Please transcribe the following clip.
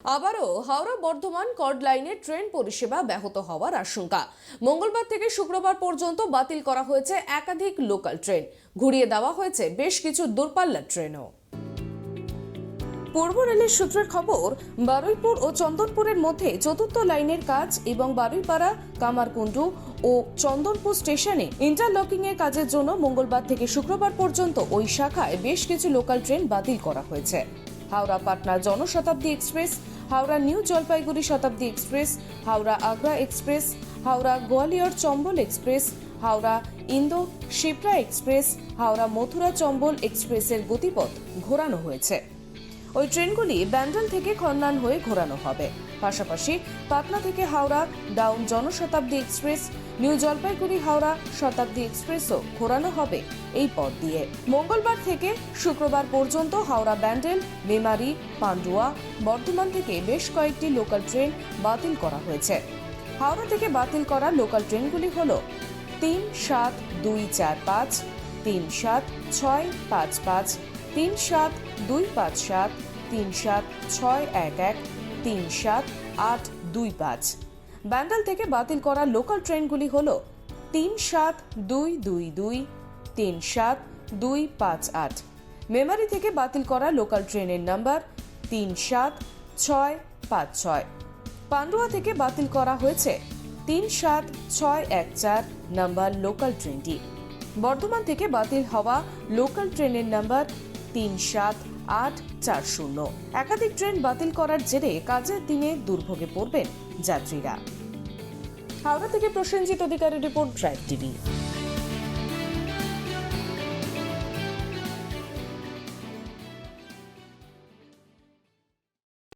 আবারও হাওড়া বর্ধমান কর্ড লাইনে ট্রেন পরিষেবা ব্যাহত হওয়ার আশঙ্কা। মঙ্গলবার থেকে শুক্রবার পর্যন্ত বাতিল করা হয়েছে একাধিক লোকাল ট্রেন, ঘুরিয়ে দেওয়া হয়েছে বেশ কিছু দূরপাল্লার ট্রেনও। পূর্ব রেলের সূত্রের খবর, বারুইপুর ও চন্দনপুরের মধ্যে চতুর্থ লাইনের কাজ এবং বারুইপাড়া, কামারকুণ্ডু ও চন্দনপুর স্টেশনে ইন্টারলকিং এর কাজের জন্য মঙ্গলবার থেকে শুক্রবার পর্যন্ত ওই শাখায় বেশ কিছু লোকাল ট্রেন বাতিল করা হয়েছে। হাওড়া পাটনা জনশতাব্দী এক্সপ্রেস, হাওড়া নিউ জলপাইগুড়ি শতাব্দী express, Howrah Agra express, Howrah Gwalior Chambal express, Howrah Indore Shipra express, Howrah Mathura Chambal এক্সপ্রেসের গতিপথ ঘোরানো হয়েছে। ওই ট্রেনগুলি ব্যান্ডেল থেকে খন্নান হয়ে ঘোরানো হবে। পাশাপাশি পাটনা থেকে Howrah down Janshatabdi express, new Jalpaiguri Howrah শতাব্দী এক্সপ্রেসও ঘোরানো হবে এই পথ দিয়ে। মঙ্গলবার থেকে শুক্রবার পর্যন্ত হাওড়া ব্যান্ডেল, মেমারি, পান্ডুয়া, বর্ধমান থেকে বেশ কয়েকটি লোকাল ট্রেন বাতিল করা হয়েছে। হাওড়া থেকে বাতিল করা লোকাল ট্রেনগুলি হল 3-7-2-4-5, 3-7-6-5-5, 3-7-2-5-7, 3-7-6-1-1, 3-7-8-2-5। ব্যান্ডেল থেকে বাতিল করা লোকাল ট্রেনগুলি হল 3-7-2-2-2, 3-7-2-5-8। মেমারি থেকে বাতিল করা লোকাল ট্রেনের নাম্বার 3-7-6-5-6। পান্ডুয়া থেকে বাতিল করা হয়েছে 3-7-6-1-4 নাম্বার লোকাল ট্রেনটি। বর্ধমান থেকে বাতিল হওয়া লোকাল ট্রেনের নাম্বার 3-7-8-4-0। একাধিক ট্রেন বাতিল করার জেরে কাজের দিনে দুর্ভোগে পড়বেন যাত্রীরা। হাওড়া থেকে প্রসেনজিৎ অধিকারীর রিপোর্ট, ড্রাইভ টিভি।